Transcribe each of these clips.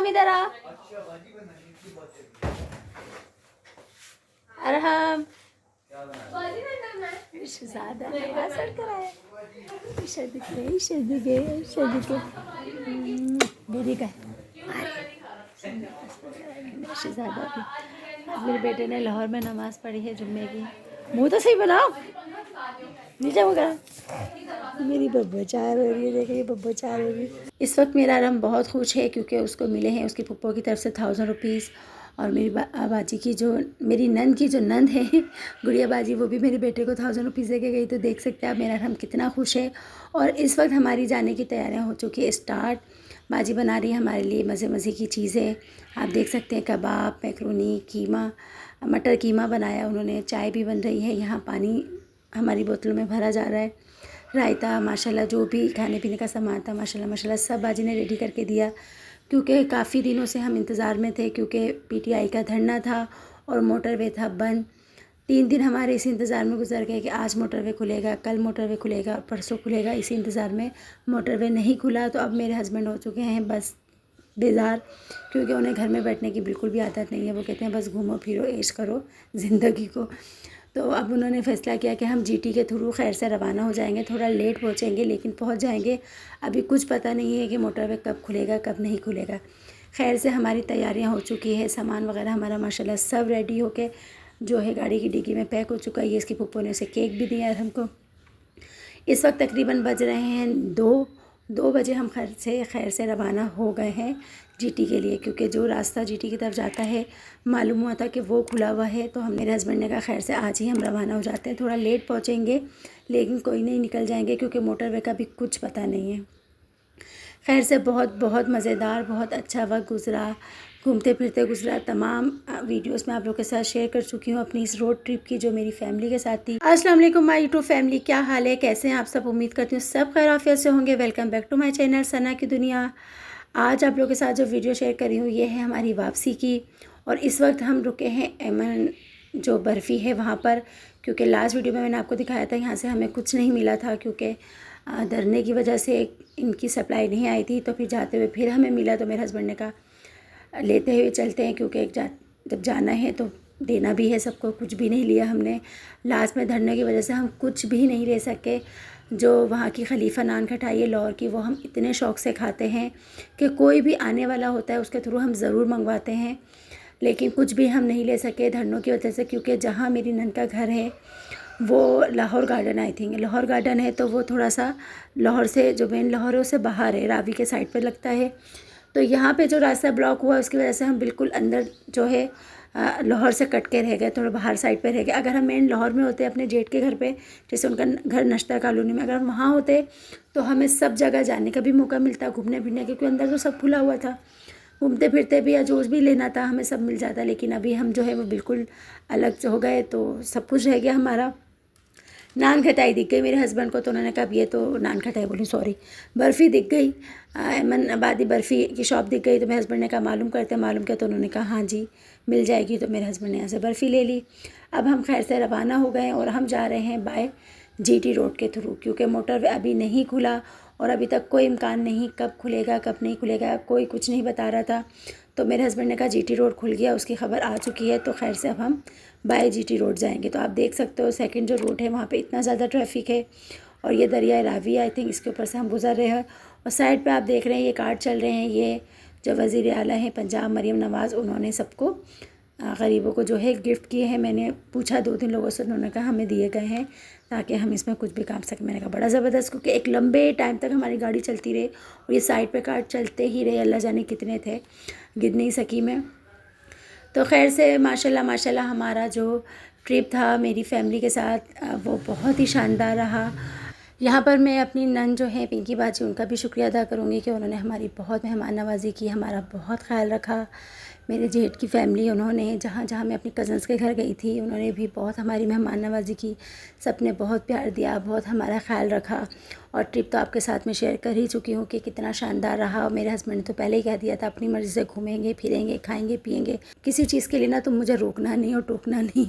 अरहम इधर आ। अरहम शहजादा नवाज कर आया। शदी के मेरी का शहजादा की। आज मेरे बेटे ने लाहौर में नमाज़ पढ़ी है जुम्मे की। मुँह तो सही बनाओ, नीचे वगैरह। मेरी बब्बो चार हो रही है, देखिए बब्बो चार हो रही है। इस वक्त मेरा रम बहुत खुश है क्योंकि उसको मिले हैं उसकी पप्पो की तरफ से 1000 रुपीज़। और मेरी बाजी की जो मेरी नंद की जो नंद है गुड़िया बाजी, वो भी मेरे बेटे को 1000 रुपीज़ दे के गई। तो देख सकते हैं आप मेरा रम कितना खुश है। और इस वक्त हमारी जाने की तैयारियां हो चुकी है स्टार्ट। बाजी बना रही है हमारे लिए मज़े मज़े की चीज़ें। आप देख सकते हैं कबाब, मैक्रोनी, कीमा, मटर कीमा बनाया उन्होंने। चाय भी बन रही है यहाँ, पानी हमारी बोतलों में भरा जा रहा है। रायता माशाल्लाह, जो भी खाने पीने का सामान था माशाल्लाह सब बाजी ने रेडी करके दिया। क्योंकि काफ़ी दिनों से हम इंतज़ार में थे क्योंकि पीटीआई का धरना था और मोटरवे था बंद। 3 दिन हमारे इसी इंतज़ार में गुजर गए कि आज मोटरवे खुलेगा, कल मोटरवे खुलेगा, परसों खुलेगा। इसी इंतज़ार में मोटरवे नहीं खुला। तो अब मेरे हस्बैंड हो चुके हैं बस बेजार, क्योंकि उन्हें घर में बैठने की बिल्कुल भी आदत नहीं है। वो कहते हैं बस घूमो फिरो ऐश करो ज़िंदगी को। तो अब उन्होंने फ़ैसला किया कि हम जीटी के थ्रू खैर से रवाना हो जाएंगे। थोड़ा लेट पहुंचेंगे लेकिन पहुंच जाएंगे। अभी कुछ पता नहीं है कि मोटरवे कब खुलेगा कब नहीं खुलेगा। खैर से हमारी तैयारियां हो चुकी है, सामान वगैरह हमारा माशाल्लाह सब रेडी होके जो है गाड़ी की डिग्गी में पैक हो चुका है। ये इसकी पप्पो ने उसे केक भी दिया है हमको। इस वक्त तकरीबन बज रहे हैं 2 बजे। हम खैर से रवाना हो गए हैं जीटी के लिए, क्योंकि जो रास्ता जीटी की तरफ जाता है मालूम हुआ था कि वो खुला हुआ है। तो हम मेरे हस्बैंड ने कहा खैर से आज ही हम रवाना हो जाते हैं। थोड़ा लेट पहुंचेंगे लेकिन कोई नहीं, निकल जाएंगे क्योंकि मोटरवे का भी कुछ पता नहीं है। खैर से बहुत बहुत मज़ेदार, बहुत अच्छा वक्त गुज़रा, घूमते फिरते गुजरा। तमाम वीडियोस मैं आप लोगों के साथ शेयर कर चुकी हूँ अपनी इस रोड ट्रिप की जो मेरी फैमिली के साथ थी। अस्सलाम वालेकुम माय यूट्यूब फैमिली, क्या हाल है, कैसे हैं आप सब? उम्मीद करती हूँ सब खैर आफियत से होंगे। Welcome back to my channel Sana की दुनिया। आज आप लोगों के साथ जो वीडियो शेयर कर रही हूँ ये है हमारी वापसी की। और इस वक्त हम रुके हैं एमन जो बर्फ़ी है वहाँ पर, क्योंकि लास्ट वीडियो में मैंने आपको दिखाया था यहाँ से हमें कुछ नहीं मिला था क्योंकि धरने की वजह से इनकी सप्लाई नहीं आई थी। तो फिर जाते हुए फिर हमें मिला, तो मेरे हस्बैंड ने कहा लेते हुए चलते हैं क्योंकि जब जाना है तो देना भी है सबको। कुछ भी नहीं लिया हमने, लास्ट में धरने की वजह से हम कुछ भी नहीं ले सके। जो वहाँ की खलीफा नान खटाई है लाहौर की, वो हम इतने शौक़ से खाते हैं कि कोई भी आने वाला होता है उसके थ्रू हम ज़रूर मंगवाते हैं, लेकिन कुछ भी हम नहीं ले सके धरनों की वजह से। क्योंकि जहाँ मेरी नन का घर है वो Lahore garden, I think Lahore garden है, तो वो थोड़ा सा लाहौर से जो मेन लाहौर है उससे बाहर है, रावी के साइड पर लगता है। तो यहाँ पे जो रास्ता ब्लॉक हुआ उसकी वजह से हम बिल्कुल अंदर जो है लाहौर से कट के रह गए, थोड़ा बाहर साइड पे रह गए। अगर हम मेन लाहौर में होते अपने जेठ के घर पे, जैसे उनका घर नश्तर कॉलोनी में, अगर हम वहाँ होते तो हमें सब जगह जाने का भी मौका मिलता, घूमने फिरने, क्योंकि अंदर तो सब खुला हुआ था। घूमते फिरते भी या जो भी लेना था हमें सब मिल जाता। लेकिन अभी हम जो है वो बिल्कुल अलग हो गए, तो सब कुछ रह गया हमारा। नान खटाई दिख गई मेरे हस्बैंड को, तो उन्होंने कहा अब ये तो नान खटाई बोली सॉरी, बर्फ़ी दिख गई, अमन आबादी बर्फ़ी की शॉप दिख गई। तो मेरे हस्बैंड ने कहा मालूम करते, मालूम किया, तो उन्होंने कहा हाँ जी मिल जाएगी। तो मेरे हस्बैंड ने यहाँ से बर्फ़ी ले ली। अब हम खैर से रवाना हो गए और हम जा रहे हैं बाय जीटी रोड के थ्रू, क्योंकि मोटरवे अभी नहीं खुला और अभी तक कोई इम्कान नहीं कब खुलेगा कब नहीं खुलेगा, कोई कुछ नहीं बता रहा था। तो मेरे हस्बैंड ने कहा जीटी रोड खुल गया, उसकी खबर आ चुकी है, तो खैर से अब हम बाय जीटी रोड जाएंगे। तो आप देख सकते हो सेकंड जो रूट है वहाँ पे इतना ज़्यादा ट्रैफिक है। और ये दरिया रावी आई थिंक इसके ऊपर से हम गुजर रहे हैं। और साइड पे आप देख रहे हैं ये कार्ड चल रहे हैं, ये जो वज़ीर आला हैं पंजाब मरीम नवाज़, उन्होंने सबको गरीबों को जो है गिफ्ट किए हैं। मैंने पूछा 2-3 लोगों से, उन्होंने कहा हमें दिए गए हैं ताकि हम इसमें कुछ भी काम सकें। मैंने कहा बड़ा ज़बरदस्त, क्योंकि एक लंबे टाइम तक हमारी गाड़ी चलती रही और ये साइड पे कार्ड चलते ही रहे, अल्लाह जाने कितने थे, गिन नहीं सकी मैं। तो खैर से माशाल्लाह माशाल्लाह हमारा जो ट्रिप था मेरी फैमिली के साथ वो बहुत ही शानदार रहा। यहाँ पर मैं अपनी नन जो है पिंकी बाजी, उनका भी शुक्रिया अदा करूँगी कि उन्होंने हमारी बहुत मेहमान नवाजी की, हमारा बहुत ख्याल रखा। मेरे जेठ की फैमिली, उन्होंने जहाँ जहाँ मैं अपनी कज़न्स के घर गई थी, उन्होंने भी बहुत हमारी मेहमान नवाज़ी की। सबने बहुत प्यार दिया, बहुत हमारा ख्याल रखा। और ट्रिप तो आपके साथ में शेयर कर ही चुकी हूँ कि कितना शानदार रहा। मेरे हस्बैंड ने तो पहले ही कह दिया था अपनी मर्ज़ी से घूमेंगे फिरेंगे खाएंगे पिएंगे, किसी चीज़ के लिए ना तो मुझे रोकना नहीं और टोकना नहीं।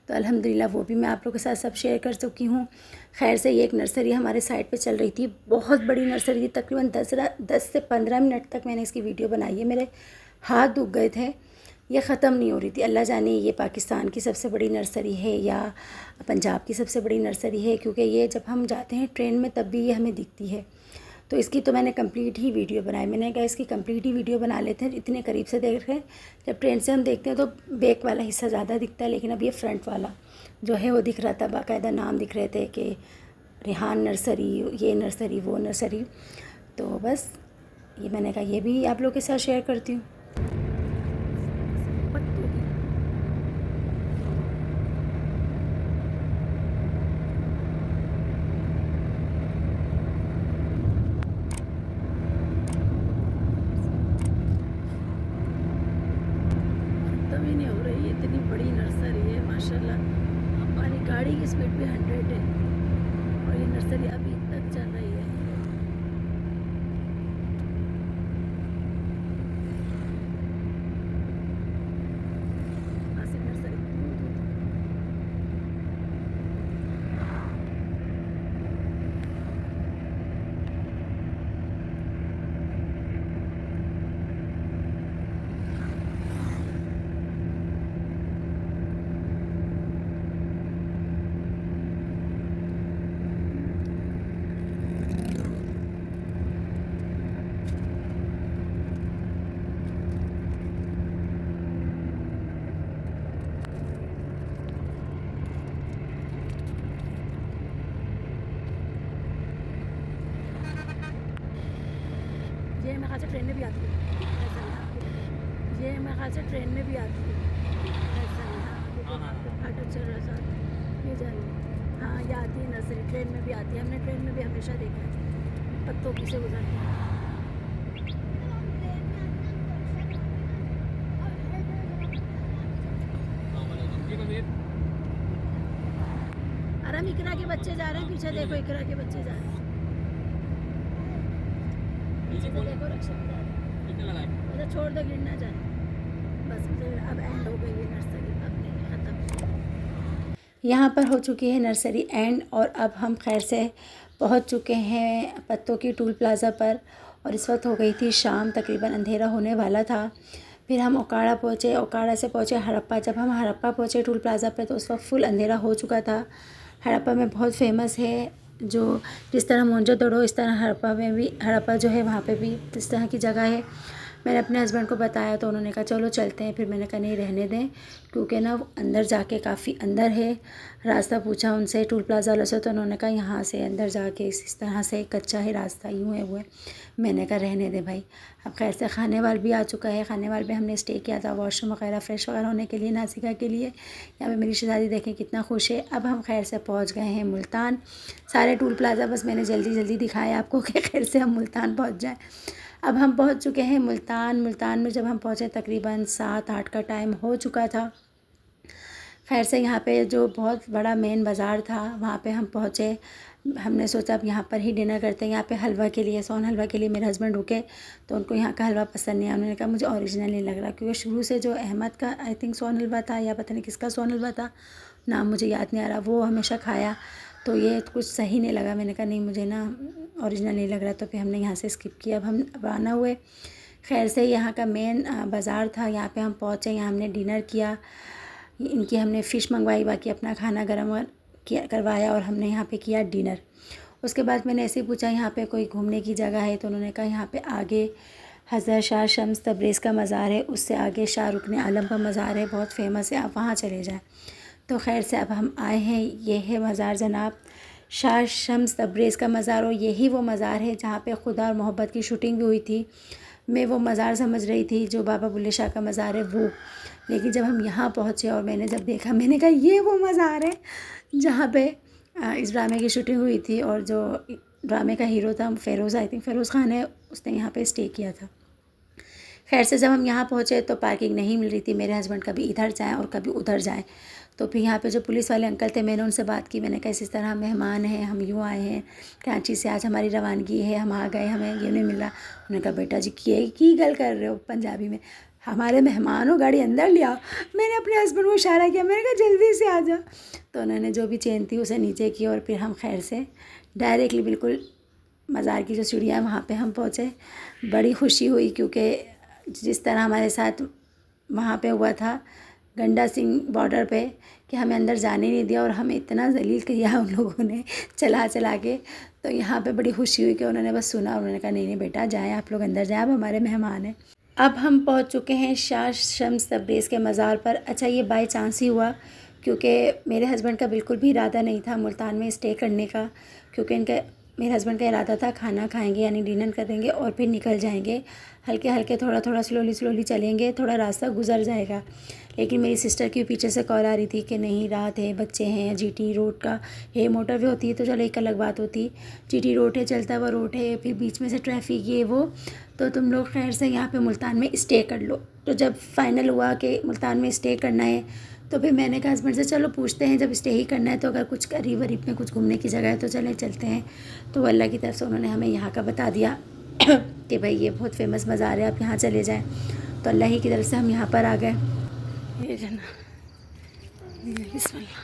तो अल्हम्दुलिल्लाह वो भी मैं आप लोगों के साथ सब शेयर कर चुकी हूँ। खैर से ये एक नर्सरी हमारे साइड पे चल रही थी, बहुत बड़ी नर्सरी थी। तकरीबन 10 से 15 मिनट तक मैंने इसकी वीडियो बनाई है, मेरे हाथ दुख गए थे, ये ख़त्म नहीं हो रही थी। अल्लाह जाने ये पाकिस्तान की सबसे बड़ी नर्सरी है या पंजाब की सबसे बड़ी नर्सरी है, क्योंकि ये जब हम जाते हैं ट्रेन में तब भी ये हमें दिखती है। तो इसकी तो मैंने कंप्लीट ही वीडियो बनाई। मैंने कहा इसकी कंप्लीट ही वीडियो बना लेते हैं, इतने करीब से देख रहे हैं। जब ट्रेन से हम देखते हैं तो बैक वाला हिस्सा ज़्यादा दिखता है, लेकिन अब ये फ्रंट वाला जो है वो दिख रहा था। बाकायदा नाम दिख रहे थे कि रेहान नर्सरी, ये नर्सरी वो नर्सरी। तो बस ये मैंने कहा ये भी आप लोग के साथ शेयर करती हूँ। खत्म ही नहीं हो रही, इतनी बड़ी नर्सरी है माशाल्लाह। हमारी गाड़ी की स्पीड भी 100 है और ये नर्सरी अभी तक चल रही है। आसिफ नर्सरी दूर दूर तक। ये मेरे ख्याल से ट्रेन में भी आती है ऐसा नहीं। ये मेरे ख्याल से ट्रेन में भी आती है ऐसा नहीं। हाँ फाटक चल रहा साथ ये जाइए। हाँ ये आती है नर्सरी, ट्रेन में भी आती है। हमने ट्रेन में भी हमेशा देखा है पत्तों की से गुजरती है। अरे इकरा के बच्चे जा रहे हैं, पीछे देखो इकरा के बच्चे जा रहे हैं, पीछे तो देखो रक्षा में जा रहे हैं। मतलब छोड़ दो गिर ना जाए। बस अब एंड हो गई है नर्सरी, अब नहीं ख़त्म। यहाँ पर हो चुकी है नर्सरी एंड और अब हम खैर से पहुँच चुके हैं पत्तों की टूल प्लाज़ा पर। और इस वक्त हो गई थी शाम, तकरीबन अंधेरा होने वाला था। फिर हम ओकाड़ा पहुँचे, ओकाड़ा से पहुँचे हड़प्पा। जब हम हड़प्पा पहुँचे टूल प्लाज़ा पे तो उस वक्त फुल अंधेरा हो चुका था। हड़प्पा में बहुत फेमस है, जो जिस तरह मोहनजोदड़ो इस तरह हड़प्पा में भी, हड़प्पा जो है वहाँ पे भी इस तरह की जगह है। मैंने अपने हस्बैंड को बताया तो उन्होंने कहा चलो चलते हैं। फिर मैंने कहा नहीं रहने दें, क्योंकि ना वो अंदर जाके काफ़ी अंदर है। रास्ता पूछा उनसे टूल प्लाज़ा वालों से तो उन्होंने कहा यहाँ से अंदर जाके इस तरह से कच्चा है रास्ता, यूँ है वो है। मैंने कहा रहने दें भाई। अब खैर से खानेवाल भी आ चुका है। खानेवाल भी हमने स्टे किया था वॉशरूम वगैरह फ्रेश वगैरह होने के लिए नासिका के लिए। यहाँ पे मेरी शहज़ादी देखें कितना खुश है। अब हम खैर से पहुँच गए हैं मुल्तान। सारे टूल प्लाज़ा बस मैंने जल्दी जल्दी दिखाया आपको कि खैर से हम मुल्तान पहुँच जाएँ। अब हम पहुंच चुके हैं मुल्तान। मुल्तान में जब हम पहुंचे तकरीबन 7-8 का टाइम हो चुका था। खैर से यहाँ पे जो बहुत बड़ा मेन बाज़ार था वहाँ पे हम पहुँचे। हमने सोचा अब यहाँ पर ही डिनर करते हैं। यहाँ पे हलवा के लिए, सोन हलवा के लिए मेरे हस्बैंड रुके तो उनको यहाँ का हलवा पसंद नहीं आया। उन्होंने कहा मुझे ओरिजिनल नहीं लग रहा, क्योंकि शुरू से जो अहमद का आई थिंक सोन हलवा था या पता नहीं किसका सोन हलवा था, नाम मुझे याद नहीं आ रहा, वो हमेशा खाया तो ये कुछ सही नहीं लगा। मैंने कहा नहीं मुझे ना ओरिजिनल नहीं लग रहा, तो फिर हमने यहाँ से स्किप किया। अब हम रवाना हुए। खैर से यहाँ का मेन बाज़ार था, यहाँ पे हम पहुँचे, यहाँ हमने डिनर किया। इनकी हमने फ़िश मंगवाई, बाकी अपना खाना गर्म किया करवाया और हमने यहाँ पे किया डिनर। उसके बाद मैंने ऐसे ही पूछा यहाँ पे कोई घूमने की जगह है, तो उन्होंने कहा यहाँ पे आगे हज़रत शाह शम्स तब्रेज़ का मज़ार है, उससे आगे शाह रुकन आलम का मज़ार है, बहुत फेमस है, आप वहाँ चले जाएँ। तो खैर से अब हम आए हैं, ये है मज़ार जनाब शाह शम्स तब्रेज़ का मज़ार। और यही वो मज़ार है जहाँ पे खुदा और मोहब्बत की शूटिंग भी हुई थी। मैं वो मज़ार समझ रही थी जो बाबा बुल्ले शाह का मज़ार है वो, लेकिन जब हम यहाँ पहुँचे और मैंने जब देखा, मैंने कहा ये वो मज़ार है जहाँ पे इस ड्रामे की शूटिंग हुई थी। और जो ड्रामे का हीरो था फेरोज़, आई थिंक फेरोज़ ख़ान है, उसने यहाँ पे स्टे किया था। खैर से जब हम यहाँ पहुँचे तो पार्किंग नहीं मिल रही थी। मेरे हस्बैंड कभी इधर जाएँ और कभी उधर जाएँ। तो फिर यहाँ पे जो पुलिस वाले अंकल थे, मैंने उनसे बात की। मैंने कहा इस तरह मेहमान हैं, हम यूँ आए हैं कराची से, आज हमारी रवानगी है, हम आ गए, हमें ये नहीं मिला। उन्होंने कहा बेटा जी की गल कर रहे हो पंजाबी में, हमारे मेहमान हो, गाड़ी अंदर ले आओ। मैंने अपने हस्बैंड को इशारा किया, मैंने कहा जल्दी से आ जाओ। तो उन्होंने जो भी चेन थी उसे नीचे की और फिर हम खैर से डायरेक्टली बिल्कुल मज़ार की जो सीढ़ियाँ वहाँ पे हम पहुँचे। बड़ी खुशी हुई क्योंकि जिस तरह हमारे साथ वहाँ पे हुआ था गंडा सिंह बॉर्डर पे कि हमें अंदर जाने नहीं दिया और हमें इतना ज़लील किया उन लोगों ने चला के। तो यहाँ पे बड़ी खुशी हुई कि उन्होंने बस सुना, उन्होंने कहा नहीं बेटा जाएँ, आप लोग अंदर जाएँ, आप हमारे मेहमान हैं। अब हम पहुँच चुके हैं शाह शम्स तब्रेज़ के मज़ार पर। अच्छा, ये बाय चांस ही हुआ क्योंकि मेरे हस्बैंड का बिल्कुल भी इरादा नहीं था मुल्तान में स्टे करने का, क्योंकि मेरे हस्बैंड का इरादा था खाना खाएंगे यानी डिनर करेंगे और फिर निकल जाएंगे, हल्के हल्के थोड़ा स्लोली चलेंगे, थोड़ा रास्ता गुजर जाएगा। लेकिन मेरी सिस्टर की पीछे से कॉल आ रही थी कि नहीं, रात है, बच्चे हैं, जीटी रोड का है, मोटरवे होती है तो चलो एक अलग बात होती, जीटी रोड है, चलता हुआ रोड है, फिर बीच में से ट्रैफिक ये वो, तो तुम लोग खैर से यहाँ पे मुल्तान में स्टे कर लो। तो जब फाइनल हुआ कि मुल्तान में स्टे करना है तो फिर मैंने कहा हस्बैंड से चलो पूछते हैं, जब स्टे ही करना है तो अगर कुछ करीब वरीब में कुछ घूमने की जगह है तो चलते हैं। तो अल्लाह की तरफ से उन्होंने हमें यहाँ का बता दिया कि भाई ये बहुत फेमस मज़ार है, आप यहाँ चले जाएँ। तो अल्लाह ही की तरफ से हम यहाँ पर आ गए। ये जना बिस्मिल्लाह,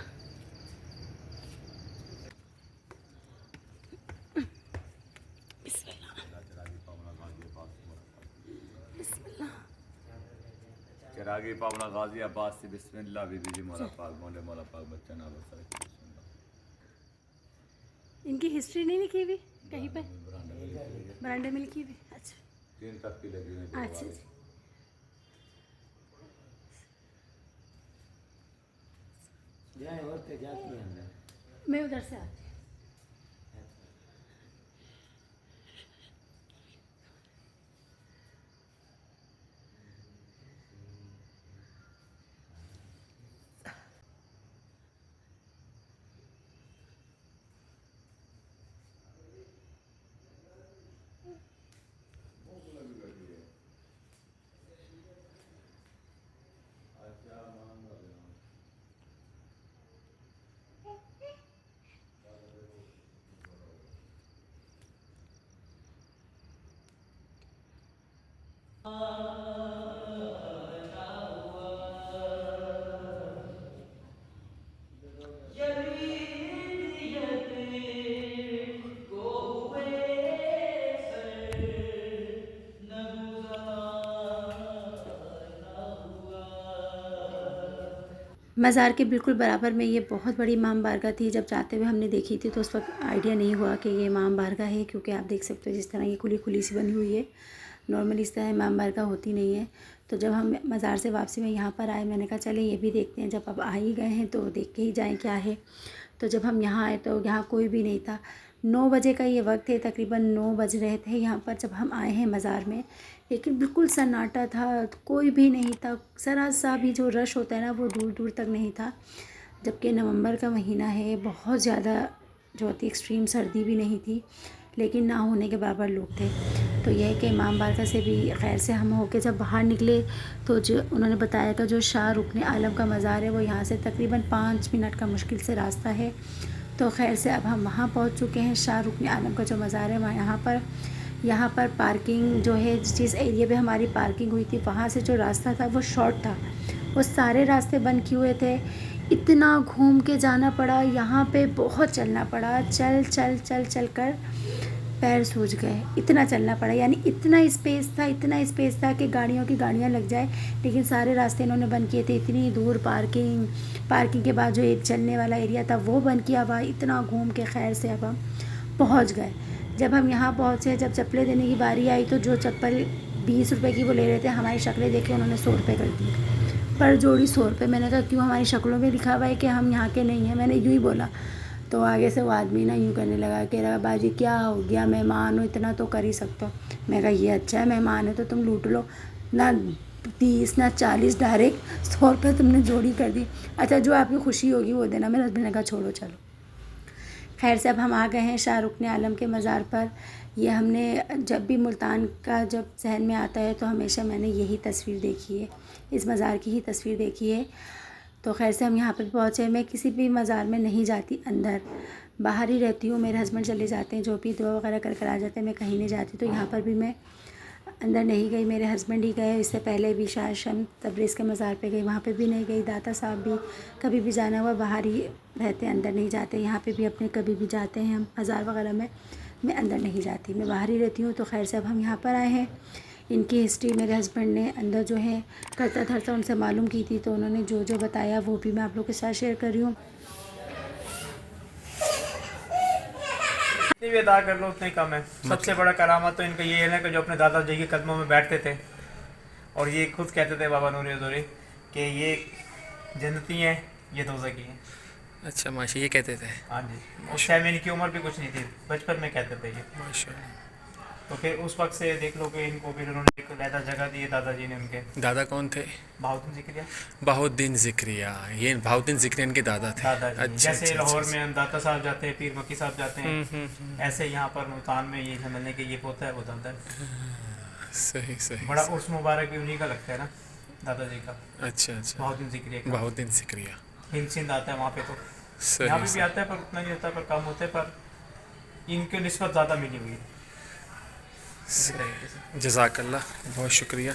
चिरागी पावना गाजी अब्बास से बिस्मिल्लाह बीबी जी मौला पाक बच्चा ना बस। इनकी हिस्ट्री नहीं लिखी हुई कहीं पे, बरांडे में लिखी हुई। अच्छा 3 तक की लगी हुई। अच्छा जी, मैं उधर से आती। मज़ार के बिल्कुल बराबर में ये बहुत बड़ी इमाम बारगाह थी। जब जाते हुए हमने देखी थी तो उस वक्त आइडिया नहीं हुआ कि ये इमाम बारगाह है, क्योंकि आप देख सकते हो जिस तरह ये खुली सी बनी हुई है, नॉर्मली इस तरह इमाम बारगाह होती नहीं है। तो जब हम मज़ार से वापसी में यहाँ पर आए, मैंने कहा चले ये भी देखते हैं, जब अब आ ही गए हैं तो देख के ही जाएँ क्या है। तो जब हम यहाँ आए तो यहाँ कोई भी नहीं था। 9 बजे का ये वक्त है, तकरीबन 9 बज रहे थे यहाँ पर जब हम आए हैं मज़ार में, लेकिन बिल्कुल सन्नाटा था, कोई भी नहीं था। ज़रा सा भी जो रश होता है ना वो दूर दूर तक नहीं था। जबकि नवंबर का महीना है, बहुत ज़्यादा जो होती एक्सट्रीम सर्दी भी नहीं थी, लेकिन ना होने के बराबर लोग थे। तो यह है कि इमाम बारगाह से भी खैर से हम होके जब बाहर निकले तो जो उन्होंने बताया कि जो शाह रुकन आलम का मज़ार है वो यहाँ से तकरीबन 5 मिनट का मुश्किल से रास्ता है। तो खैर से अब हम वहाँ पहुँच चुके हैं। शाह रुकन आलम का जो मज़ार है वहाँ यहाँ पर पार्किंग जो है, जिस एरिया पे हमारी पार्किंग हुई थी वहाँ से जो रास्ता था वो शॉर्ट था, वो सारे रास्ते बंद किए हुए थे। इतना घूम के जाना पड़ा, यहाँ पे बहुत चलना पड़ा, चल कर पैर सूज गए, इतना चलना पड़ा। यानी इतना स्पेस था कि गाड़ियों की गाड़ियाँ लग जाए, लेकिन सारे रास्ते इन्होंने बंद किए थे। इतनी दूर पार्किंग के बाद जो एक चलने वाला एरिया था वो बंद किया हुआ। इतना घूम के खैर से अब हम पहुँच गए। जब हम यहाँ पहुँचे, जब चप्पलें देने की बारी आई तो जो चप्पल 20 रुपये की वो ले रहे थे, हमारी शक्लें देख के उन्होंने 100 रुपये कर दी, पर जोड़ी 100 रुपये। मैंने कहा क्यों, हमारी शक्लों में लिखा हुआ है कि हम यहाँ के नहीं हैं, मैंने यूँ ही बोला। तो आगे से वो आदमी ना यूँ करने लगा, कह रहा बाजी क्या हो गया, मेहमान हो, इतना तो कर ही सकते हो। मैं कहा ये अच्छा है, मेहमान है तो तुम लूट लो ना, 30 ना 40, डायरेक्ट 100 रुपये तुमने जोड़ी कर दी। अच्छा जो आपकी खुशी होगी वो देना। मेरे हस्बैंड ने कहा छोड़ो चलो। खैर से अब हम आ गए हैं शाहरुख आलम के मज़ार पर। ये हमने जब भी मुल्तान का जब जहन में आता है तो हमेशा मैंने यही तस्वीर देखी है, इस मज़ार की ही तस्वीर देखी है। तो खैर से हम यहाँ पर पहुँचे। मैं किसी भी मज़ार में नहीं जाती, अंदर बाहर ही रहती हूँ। मेरे हस्बैंड चले जाते हैं, जो भी दुआ वगैरह कर कर आ जाते हैं, मैं कहीं नहीं जाती। तो यहाँ पर भी मैं अंदर नहीं गई, मेरे हस्बैंड ही गए। इससे पहले भी शाह शम तबरेज़ के मज़ार पे गई, वहाँ पे भी नहीं गई। दाता साहब भी कभी भी जाना हुआ बाहर ही रहते हैं, अंदर नहीं जाते। यहाँ पे भी अपने कभी भी जाते हैं हम मज़ार वगैरह में, मैं अंदर नहीं जाती, मैं बाहर ही रहती हूँ। तो खैर से अब हम यहाँ पर आए हैं। इनकी हिस्ट्री मेरे हस्बैंड ने अंदर जो है करता धरता उनसे मालूम की थी, तो उन्होंने जो जो बताया वो भी मैं आप लोग के साथ शेयर कर रही हूँ। जितनी भी अदा कर लो उतना ही कम है। सबसे बड़ा करामा तो इनका ये है ना कि जो अपने दादाजी के कदमों में बैठते थे, और ये खुद कहते थे बाबा नूरी हज़ूरी कि ये जन्नती हैं, ये दोज़खी हैं। अच्छा माशा, ये कहते थे। हाँ जी, उस टाइम इनकी उम्र भी कुछ नहीं थी, बचपन में कहते थे ये। माशाल्लाह। तो फिर उस वक्त से देख लो कि इनको फिर उन्होंने एक अलहदा जगह दी है दादाजी ने उनके। दादा कौन थे? बहाउद्दीन ज़िक्रिया बहाउद्दीन ज़िक्रिया। ये बहाउद्दीन ज़िक्रिया इनके दादा थे। दादाजी। अच्छा, जैसे अच्छा, लाहौर अच्छा। में दाता साहब जाते हैं, पीर मक्की साहब जाते हैं, ऐसे यहाँ पर मुल्तान में ये समझने के ये पोता है, वो दादा है। सही सही। बड़ा उर्स मुबारक भी उन्हीं का लगता है ना, दादाजी का, अच्छा अच्छा, बहाउद्दीन ज़िक्रिया का। बहाउद्दीन ज़िक्रिया। हिंद सिंध आता है वहाँ पे, तो यहाँ पे सही भी आता है पर उतना नहीं होता, पर कम होता है, पर इनके निस्बत ज़्यादा मिली हुई है इसी तरीके से। जज़ाकल्लाह, बहुत शुक्रिया।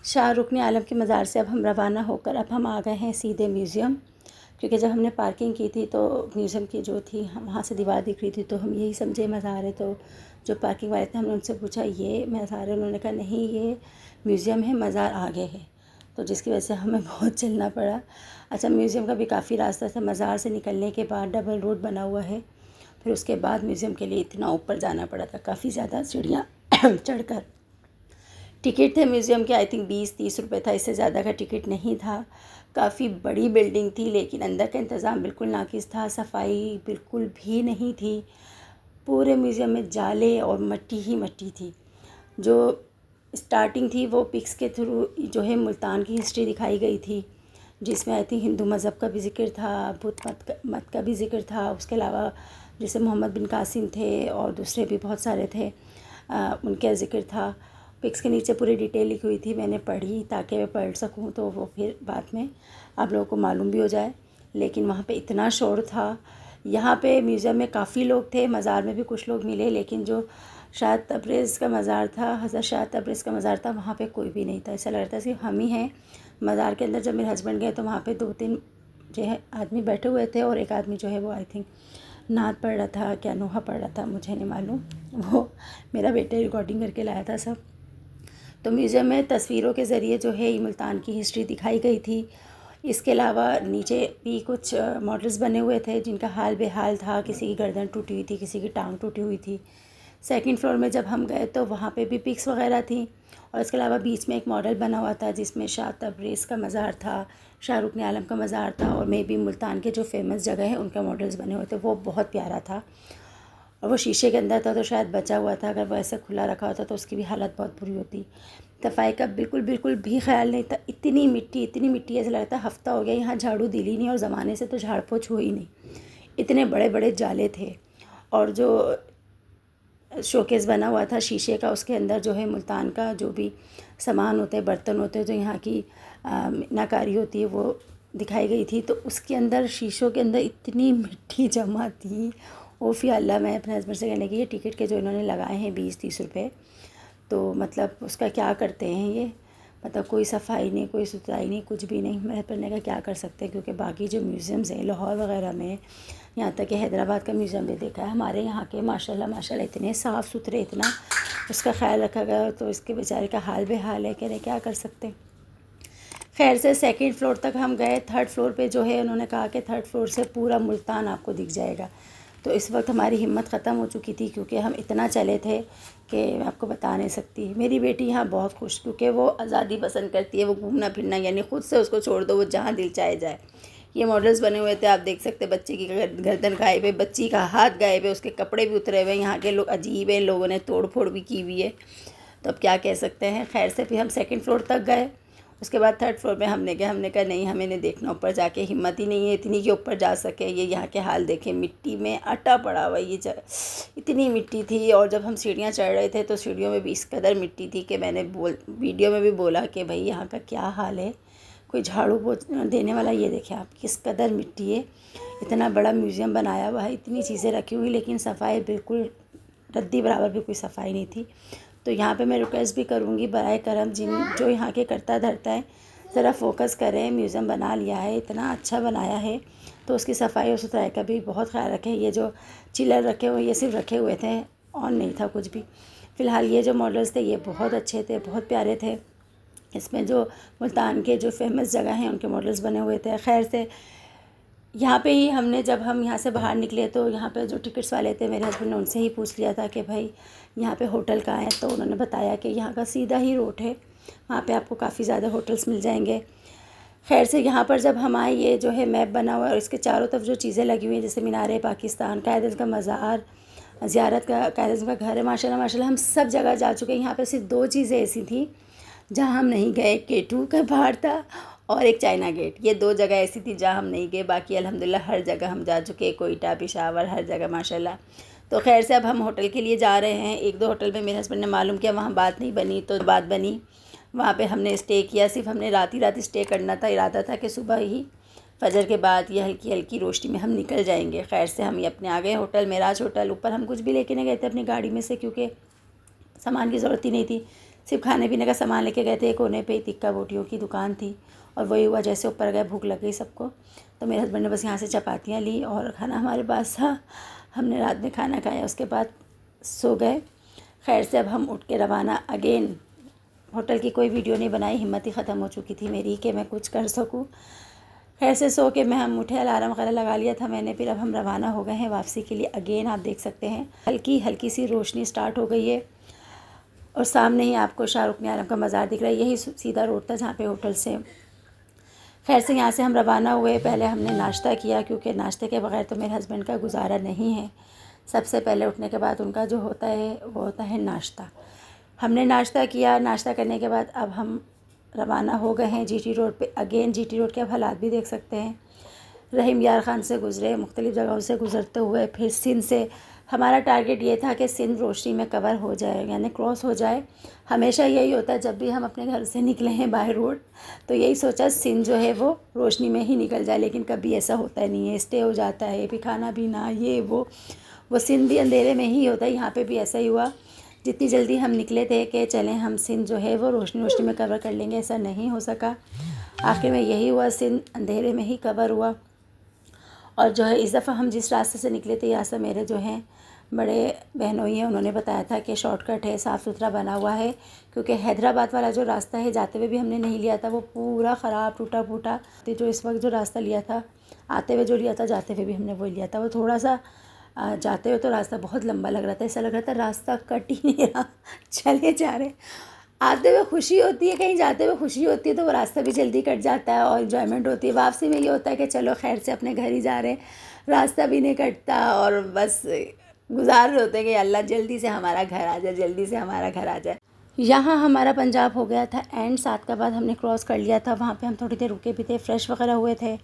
शाहरुख आलम के मज़ार से अब हम रवाना होकर अब हम आ गए हैं सीधे म्यूज़ियम, क्योंकि जब हमने पार्किंग की थी तो म्यूज़ियम की जो थी, हम वहाँ से दीवार दिख रही थी, तो हम यही समझे मज़ार है। तो जो पार्किंग वाले थे, हमने उनसे पूछा ये मज़ार है? उन्होंने कहा नहीं, ये म्यूज़ियम है, मज़ार आगे है। तो जिसकी वजह से हमें बहुत चलना पड़ा। अच्छा, म्यूज़ियम का भी काफ़ी रास्ता था। मज़ार से निकलने के बाद डबल रोड बना हुआ है, फिर उसके बाद म्यूज़ियम के लिए इतना ऊपर जाना पड़ा था, काफ़ी ज़्यादा सीढ़ियाँ चढ़कर। टिकट थे म्यूज़ियम के आई थिंक 20-30 रुपये था, इससे ज़्यादा का टिकट नहीं था। काफ़ी बड़ी बिल्डिंग थी, लेकिन अंदर का इंतज़ाम बिल्कुल नाकिस था, सफाई बिल्कुल भी नहीं थी। पूरे म्यूज़ियम में जाले और मिट्टी ही मिट्टी थी। जो स्टार्टिंग थी वो पिक्स के थ्रू जो है मुल्तान की हिस्ट्री दिखाई गई थी, जिसमें आई थिंक हिंदू मज़हब का भी ज़िक्र था, बुद्ध मत का भी ज़िक्र था। उसके अलावा जैसे मोहम्मद बिन कासिम थे और दूसरे भी बहुत सारे थे, उनका ज़िक्र था। पिक्स के नीचे पूरी डिटेल लिखी हुई थी, मैंने पढ़ी ताकि मैं पढ़ सकूं तो वो फिर बाद में आप लोगों को मालूम भी हो जाए। लेकिन वहाँ पे इतना शोर था। यहाँ पे म्यूज़ियम में काफ़ी लोग थे, मज़ार में भी कुछ लोग मिले, लेकिन जो शाह तबरेज़ का मज़ार था, हज़रत शाह तबरेज़ का मज़ार था, वहाँ पे कोई भी नहीं था। ऐसा लग रहा था सिर्फ हम ही हैं मज़ार के अंदर। जब मेरे हस्बैंड गए तो वहाँ पे 2-3 जो है आदमी बैठे हुए थे, और एक आदमी जो है वो आई थिंक नात पढ़ रहा था, क्या नोहा पढ़ रहा था, मुझे नहीं मालूम। वो मेरा बेटा रिकॉर्डिंग करके लाया था सब। तो म्यूज़ियम में तस्वीरों के ज़रिए जो है मुल्तान की हिस्ट्री दिखाई गई थी। इसके अलावा नीचे भी कुछ मॉडल्स बने हुए थे जिनका हाल बेहाल था, किसी की गर्दन टूटी हुई थी, किसी की टांग टूटी हुई थी। सेकंड फ्लोर में जब हम गए तो वहाँ पे भी पिक्स वगैरह थी, और इसके अलावा बीच में एक मॉडल बना हुआ था जिसमें शाह तबरेज़ का मज़ार था, शाहरुख आलम का मज़ार था, और मे भी मुल्तान के जो फेमस जगह हैं उनका मॉडल्स बने हुए थे। वो बहुत प्यारा था, और वो शीशे के अंदर था तो शायद बचा हुआ था। अगर वो ऐसे खुला रखा होता तो उसकी भी हालत बहुत बुरी होती। सफाई का बिल्कुल बिल्कुल भी ख्याल नहीं था। इतनी मिट्टी ऐसा लगता है हफ़्ता हो गया यहाँ झाड़ू दिली नहीं, और ज़माने से तो झाड़ पोछ हुई नहीं। इतने बड़े बड़े जाले थे, और जो शोकेस बना हुआ था शीशे का, उसके अंदर जो है मुल्तान का जो भी सामान होते हैं, बर्तन होते हैं, जो यहाँ की मीनाकारी होती है वो दिखाई गई थी। तो उसके अंदर, शीशों के अंदर इतनी मिट्टी जमा थी। वो फिर अल्लाह, मैं अपने हस्बैंड से कहने की, ये टिकट के जो इन्होंने लगाए हैं 20-30 रुपये, तो मतलब उसका क्या करते हैं ये, मतलब कोई सफाई नहीं, कोई सुथराई नहीं, कुछ भी नहीं। मेरे हस्बैंड ने कहा क्या कर सकते हैं, क्योंकि बाकी जो म्यूज़ियम्स हैं लाहौर वगैरह में, यहाँ तक कि हैदराबाद का म्यूज़ियम भी देखा है, हमारे यहाँ के माशाल्लाह इतने साफ़ सुथरे, इतना उसका ख्याल रखा गया, तो इसके बेचारे का हाल बेहाल है, कह रहे क्या कर सकते हैं। खैर से 2nd फ्लोर तक हम गए। 3rd फ्लोर पे जो है उन्होंने कहा कि 3rd फ्लोर से पूरा मुल्तान आपको दिख जाएगा। तो इस वक्त हमारी हिम्मत ख़त्म हो चुकी थी, क्योंकि हम इतना चले थे कि मैं आपको बता नहीं सकती। मेरी बेटी यहाँ बहुत खुश, क्योंकि वो आज़ादी पसंद करती है, वो घूमना फिरना, यानी ख़ुद से उसको छोड़ दो, वो जहाँ दिल चाहे जाए। ये मॉडल्स बने हुए थे, आप देख सकते हैं, बच्चे की गर्दन गायब है, बच्ची का हाथ गायब है, उसके कपड़े भी उतरे हुए हैं। यहाँ के लोग अजीब हैं, लोगों ने तोड़ फोड़ भी की हुई है, तो अब क्या कह सकते हैं। खैर से फिर हम 2nd फ्लोर तक गए। उसके बाद 3rd फ्लोर में हमने कहा नहीं, हमें नहीं देखना ऊपर जाके, हिम्मत ही नहीं है इतनी कि ऊपर जा सके। ये यहाँ के हाल देखें, मिट्टी में आटा पड़ा हुआ, ये इतनी मिट्टी थी। और जब हम सीढ़ियाँ चढ़ रहे थे तो सीढ़ियों में भी इस कदर मिट्टी थी कि मैंने वीडियो में भी बोला कि भाई यहाँ का क्या हाल है, कोई झाड़ू देने वाला। ये देखें आप, किस कदर मिट्टी है। इतना बड़ा म्यूज़ियम बनाया हुआ है, इतनी चीज़ें रखी हुई, लेकिन सफाई बिल्कुल रद्दी बराबर भी कोई सफाई नहीं थी। तो यहाँ पे मैं रिक्वेस्ट भी करूँगी, बराए करम जो यहाँ के करता धरता है, ज़रा फोकस करें। म्यूज़ियम बना लिया है, इतना अच्छा बनाया है, तो उसकी सफाई और सुथराई का भी बहुत ख्याल रखें। ये जो चिलर रखे हुए, ये सिर्फ रखे हुए थे, ऑन नहीं था कुछ भी। फ़िलहाल ये जो मॉडल्स थे ये बहुत अच्छे थे, बहुत प्यारे थे। इसमें जो मुल्तान के जो फेमस जगह हैं उनके मॉडल्स बने हुए थे। खैर से यहाँ पे ही हमने, जब हम यहाँ से बाहर निकले तो यहाँ पे जो टिकट्स वाले थे, मेरे हस्बैंड ने उनसे ही पूछ लिया था कि भाई यहाँ पे होटल कहाँ है, तो उन्होंने बताया कि यहाँ का सीधा ही रूट है, वहाँ पे आपको काफ़ी ज़्यादा होटल्स मिल जाएंगे। खैर से यहाँ पर जब हम आए, ये जो है मैप बना हुआ है, और इसके चारों तरफ जो चीज़ें लगी हुई हैं, जैसे मीनार पाकिस्तान, कायद का मज़ार, ज़ियारत का, कायद का घर है, माशाल्लाह हम सब जगह जा चुके हैं। यहाँ पर सिर्फ 2 चीज़ें ऐसी थी जहाँ हम नहीं गए, K2 का पहाड़ था और एक चाइना गेट। ये 2 जगह ऐसी थी जहाँ हम नहीं गए, बाकी अल्हम्दुलिल्लाह हर जगह हम जा चुके, कोयटा, पेशावर, हर जगह माशाल्लाह। तो खैर से अब हम होटल के लिए जा रहे हैं। 1-2 होटल में मेरे हस्बैंड ने मालूम किया, वहाँ बात नहीं बनी, तो बात बनी, वहाँ पे हमने स्टे किया। सिर्फ हमने रात ही स्टे करना था, इरादा था कि सुबह ही फजर के बाद ये हल्की हल्की रोशनी में हम निकल जाएंगे। खैर से हम ये अपने आ गए होटल, मेराज होटल। ऊपर हम कुछ भी लेके नहीं गए थे अपनी गाड़ी में से, क्योंकि सामान की ज़रूरत ही नहीं थी, सिर्फ खाने पीने का सामान लेके गए थे। कोने पे तिक्का बोटियों की दुकान थी, और वही हुआ, जैसे ऊपर गए भूख लग गई सबको, तो मेरे हस्बैंड ने बस यहाँ से चपातियाँ ली और खाना हमारे पास था, हमने रात में खाना खाया, उसके बाद सो गए। खैर से अब हम उठ के रवाना अगेन। होटल की कोई वीडियो नहीं बनाई, हिम्मत ही ख़त्म हो चुकी थी मेरी कि मैं कुछ कर सकूँ। खैर से सो के हम उठे, अलार्म वगैरह लगा लिया था मैंने। फिर अब हम रवाना हो गए हैं वापसी के लिए। अगेन आप देख सकते हैं हल्की हल्की सी रोशनी स्टार्ट हो गई है, और सामने ही आपको शाहरुख आलम का मज़ार दिख रहा है। यही सीधा रोड था जहाँ पे होटल से। खैर से यहाँ से हम रवाना हुए। पहले हमने नाश्ता किया, क्योंकि नाश्ते के बगैर तो मेरे हस्बैंड का गुजारा नहीं है। सबसे पहले उठने के बाद उनका जो होता है वो होता है नाश्ता। हमने नाश्ता किया। नाश्ता करने के बाद अब हम रवाना हो गए हैं GT रोड पे। अगेन GT रोड के अब हालात भी देख सकते हैं। रहीम यार ख़ान से गुज़रे, मुख्तलिफ़ जगहों से गुज़रते हुए फिर सिंध से। हमारा टारगेट ये था कि सिंध रोशनी में कवर हो जाए, यानी क्रॉस हो जाए। हमेशा यही होता है, जब भी हम अपने घर से निकले हैं बाय रोड, तो यही सोचा सिंध जो है वो रोशनी में ही निकल जाए, लेकिन कभी ऐसा होता नहीं है, स्टे हो जाता है, फिर खाना पीना ये वो सिंध भी अंधेरे में ही होता है। यहाँ पे भी ऐसा ही हुआ। जितनी जल्दी हम निकले थे कि चलें हम सिंध जो है वो रोशनी में कवर कर लेंगे, ऐसा नहीं हो सका। आखिर में यही हुआ, सिंध अंधेरे में ही कवर हुआ। और जो है इस दफ़ा हम जिस रास्ते से निकले थे, यहाँ से मेरे जो हैं बड़े बहनोई हैं, उन्होंने बताया था कि शॉर्टकट है, साफ़ सुथरा बना हुआ है, क्योंकि हैदराबाद वाला जो रास्ता है जाते हुए भी हमने नहीं लिया था, वो पूरा ख़राब टूटा फूटा। तो जो इस वक्त जो रास्ता लिया था, आते हुए जो लिया था, जाते हुए भी हमने वही लिया था। वो थोड़ा सा जाते हुए तो रास्ता बहुत लंबा लग रहा था, ऐसा लग रहा था रास्ता कट ही नहीं रहा, चले जा रहे। आते हुए खुशी होती है, कहीं जाते हुए खुशी होती है, तो वो रास्ता भी जल्दी कट जाता है और इन्जॉयमेंट होती है। वापसी में ये होता है कि चलो खैर से अपने घर ही जा रहे हैं, रास्ता भी नहीं कटता, और बस गुजार रहे होते हैं कि अल्लाह जल्दी से हमारा घर आ जाए, जल्दी से हमारा घर आ जाए। यहाँ हमारा पंजाब हो गया था एंड सादकाबाद हमने क्रॉस कर लिया था। वहाँ पे हम थोड़ी देर रुके भी थे, फ्रेश वगैरह हुए थे।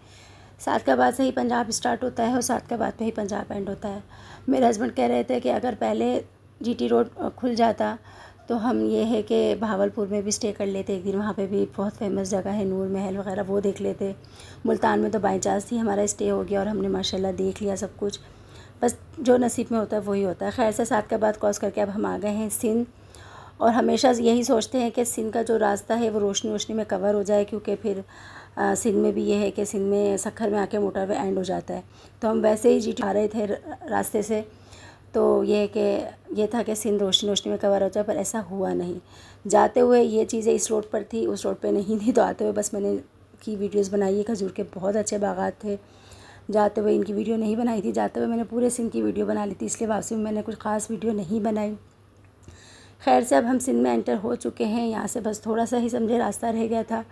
सादकाबाद से ही पंजाब स्टार्ट होता है और सादकाबाद पे ही पंजाब एंड होता है। मेरे हस्बैंड कह रहे थे कि अगर पहले जीटी रोड खुल जाता तो हम ये है कि भावलपुर में भी स्टे कर लेते एक दिन। वहाँ पे भी बहुत फेमस जगह है, नूर महल वगैरह, वो देख लेते। मुल्तान में तो बाई चांस ही हमारा स्टे हो गया और हमने माशाल्लाह देख लिया सब कुछ। बस जो नसीब में होता है वही होता है। खैर से सादकाबाद क्रॉस करके अब हम आ गए हैं सिंध। और हमेशा यही सोचते हैं कि सिंध का जो रास्ता है वो रोशनी रोशनी में कवर हो जाए, क्योंकि फिर सिंध में भी ये है कि सिंध में सखर में आके मोटरवे एंड हो जाता है। तो हम वैसे ही जीटी आ रहे थे रास्ते से, तो ये है कि ये था कि सिंध रोशनी रोशनी में कवर हो जाए, पर ऐसा हुआ नहीं। जाते हुए ये चीज़ें इस रोड पर थी, उस रोड पे नहीं थी, तो आते हुए बस मैंने की वीडियोस बनाई है। खजूर के बहुत अच्छे बागात थे। जाते हुए इनकी वीडियो नहीं बनाई थी, जाते हुए मैंने पूरे सिंध की वीडियो बना ली थी, इसलिए वापसी में मैंने कुछ ख़ास वीडियो नहीं बनाई। खैर से अब हम सिंध में एंटर हो चुके हैं। यहाँ से बस थोड़ा सा ही समझे रास्ता रह गया था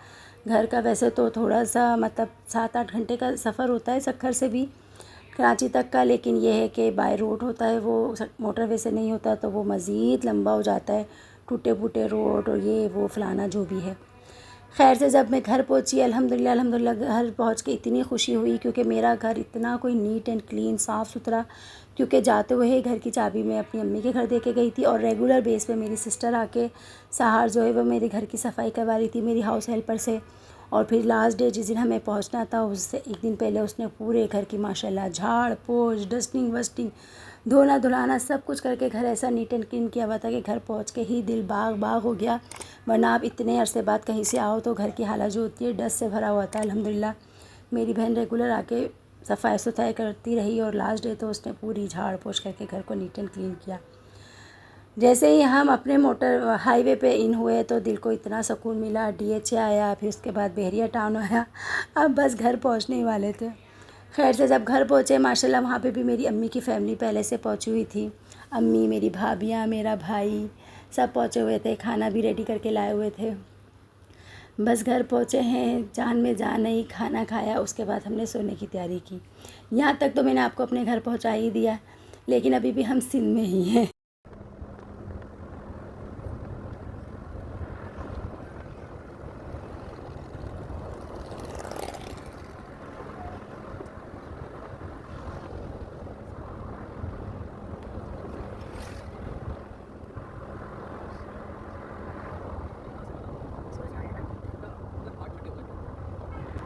घर का। वैसे तो थोड़ा सा मतलब 7-8 घंटे का सफ़र होता है सखर से भी कराची तक का, लेकिन यह है कि बाय रोड होता है, वो मोटरवे से नहीं होता, तो वो मज़ीद लंबा हो जाता है। टूटे फूटे रोड और ये वो फलाना जो भी है। खैर से जब मैं घर पहुंची, अल्हम्दुलिल्लाह घर पहुंच के इतनी खुशी हुई, क्योंकि मेरा घर इतना कोई नीट एंड क्लीन साफ़ सुथरा, क्योंकि जाते हुए घर की चाबी मैं अपनी अम्मी के घर दे के गई थी और रेगुलर बेस पे मेरी सिस्टर आके सहार जो है वो मेरे घर की सफाई करवा रही थी मेरी हाउस हेल्पर से। और फिर लास्ट डे जिस दिन हमें पहुंचना था उससे एक दिन पहले उसने पूरे घर की माशाल्लाह झाड़ पोछ, डस्टिंग वस्टिंग, धोना धुलाना सब कुछ करके घर ऐसा नीट एंड क्लीन किया हुआ था कि घर पहुंच के ही दिल बाग बाग हो गया। वरना आप इतने अरसे बाद कहीं से आओ तो घर की हालत जो होती है डस्ट से भरा हुआ था। अल्हम्दुलिल्लाह मेरी बहन रेगुलर आके सफाई सुथराई करती रही और लास्ट डे तो उसने पूरी झाड़ पोछ करके घर को नीट एंड क्लीन किया। जैसे ही हम अपने मोटर हाईवे पे इन हुए तो दिल को इतना सुकून मिला। DHA आया, फिर उसके बाद बहरिया टाउन आया, अब बस घर पहुंचने ही वाले थे। खैर से जब घर पहुँचे माशाल्लाह वहाँ पे भी मेरी अम्मी की फ़ैमिली पहले से पहुँची हुई थी। अम्मी, मेरी भाभियाँ, मेरा भाई सब पहुँचे हुए थे, खाना भी रेडी करके लाए हुए थे। बस घर पहुँचे हैं, जान में जान नहीं, खाना खाया, उसके बाद हमने सोने की तैयारी की। यहाँ तक तो मैंने आपको अपने घर पहुँचा ही दिया, लेकिन अभी भी हम सिंध में ही हैं।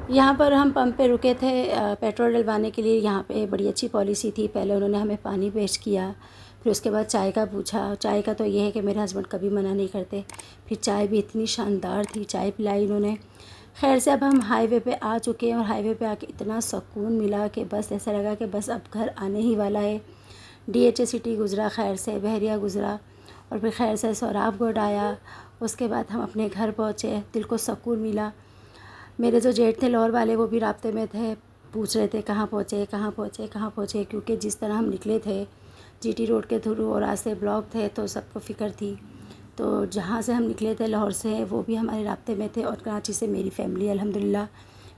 यहाँ पर हम पंप पे रुके थे पेट्रोल डलवाने के लिए। यहाँ पे बड़ी अच्छी पॉलिसी थी, पहले उन्होंने हमें पानी पेश किया, फिर उसके बाद चाय का पूछा। चाय का तो ये है कि मेरे हस्बैंड कभी मना नहीं करते, फिर चाय भी इतनी शानदार थी, चाय पिलाई इन्होंने। खैर से अब हम हाईवे पे आ चुके हैं और हाईवे पे आके इतना सुकून मिला कि बस ऐसा लगा कि बस अब घर आने ही वाला है। DHA सिटी गुज़रा, खैर से बहरिया गुज़रा और फिर खैर से सोहराबगढ़ आया। उसके बाद हम अपने घर पहुँचे, दिल को सुकून मिला। मेरे जो जेठ थे लाहौर वाले वो भी राब्ते में थे, पूछ रहे थे कहाँ पहुँचे कहाँ पहुँचे कहाँ पहुँचे, क्योंकि जिस तरह हम निकले थे GT रोड के थ्रू और रास्ते ब्लॉक थे तो सबको फ़िक्र थी। तो जहाँ से हम निकले थे लाहौर से वो भी हमारे राब्ते में थे और कराची से मेरी फ़ैमिली अल्हम्दुलिल्लाह,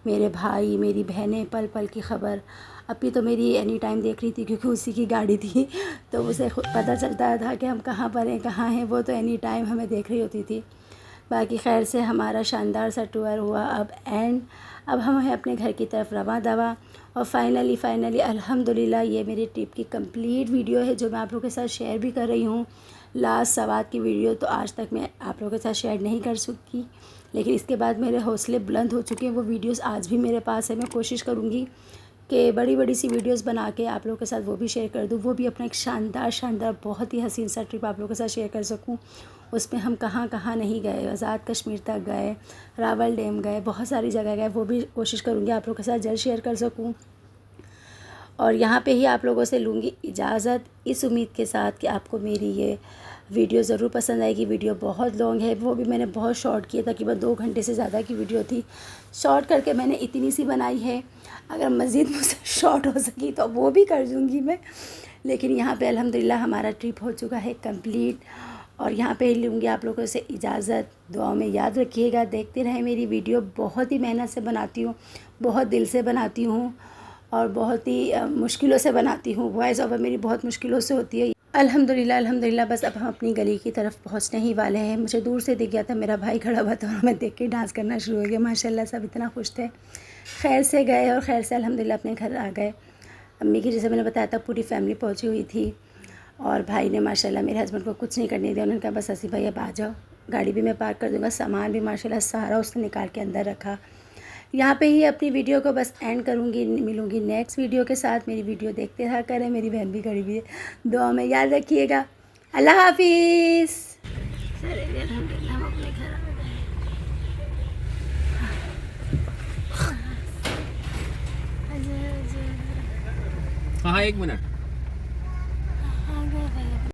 मेरे भाई मेरी बहनें, पल पल की ख़बर। अभी तो मेरी एनी टाइम देख रही थी क्योंकि उसी की गाड़ी थी, तो उसे पता चलता था कि हम कहाँ पर हैं कहाँ हैं, वो तो एनी टाइम हमें देख रही होती थी। बाकी खैर से हमारा शानदार सा टूर हुआ अब एंड। अब हम हैं अपने घर की तरफ रवां दवा। और फाइनली अल्हम्दुलिल्लाह ये मेरी ट्रिप की कंप्लीट वीडियो है जो मैं आप लोगों के साथ शेयर भी कर रही हूँ। लास्ट सवात की वीडियो तो आज तक मैं आप लोगों के साथ शेयर नहीं कर सकी, लेकिन इसके बाद मेरे हौसले बुलंद हो चुके हैं। वो वीडियोस आज भी मेरे पास है। मैं कोशिश करूँगी कि बड़ी सी वीडियोस बना के आप लोगों के साथ वो भी शेयर कर दूँ। वो भी अपना एक शानदार बहुत ही हसीन सा ट्रिप आप लोगों के साथ शेयर कर सकूँ। उसमें हम कहाँ नहीं गए, आज़ाद कश्मीर तक गए, रावल डैम गए, बहुत सारी जगह गए, वो भी कोशिश करूँगी आप लोगों के साथ जल्द शेयर कर सकूँ। और यहाँ पे ही आप लोगों से लूँगी इजाज़त, इस उम्मीद के साथ कि आपको मेरी ये वीडियो ज़रूर पसंद आएगी। वीडियो बहुत लॉन्ग है, वो भी मैंने बहुत शॉर्ट किया, तकरीबन 2 घंटे से ज़्यादा की वीडियो थी। शॉर्ट करके मैंने इतनी सी बनाई है, अगर मज़ीद मुझसे शॉर्ट हो सकी तो वो भी कर दूँगी मैं। लेकिन यहाँ पे अल्हम्दुलिल्लाह हमारा ट्रिप हो चुका है कंप्लीट और यहाँ पे लूँगी आप लोगों से इजाज़त। दुआ में याद रखिएगा, देखते रहें मेरी वीडियो। बहुत ही मेहनत से बनाती हूँ, बहुत दिल से बनाती हूँ और बहुत ही मुश्किलों से बनाती हूँ। वॉइस ओवर मेरी बहुत मुश्किलों से होती है। अल्हम्दुलिल्लाह अल्हम्दुलिल्लाह। बस अब हम अपनी गली की तरफ पहुंचने ही वाले हैं। मुझे दूर से दिख गया था मेरा भाई खड़ा हुआ था और मैं देख के डांस करना शुरू हो गया। माशाल्लाह सब इतना खुश थे। खैर से गए और खैर से अल्हम्दुलिल्लाह अपने घर आ गए। अम्मी की, जैसे मैंने बताया था, पूरी फैमिली पहुंची हुई थी और भाई ने माशाल्लाह मेरे हस्बैंड को कुछ नहीं करने दिया। उन्होंने कहा बस आसिफ भाई अब आ जाओ, गाड़ी भी मैं पार्क कर दूँगा। सामान भी माशाल्लाह सारा उसने निकाल के अंदर रखा। यहाँ पे ही अपनी वीडियो को बस एंड करूँगी। मिलूँगी नेक्स्ट वीडियो के साथ। मेरी वीडियो देखते रहा करें। मेरी बहन भी खड़ी हुई है, दुआ में याद रखिएगा। अल्लाह हाफिज़। अल्हम्दुलिल्लाह हम अपने घर आ गए। हाँ 1 मिनट आ गए भाई।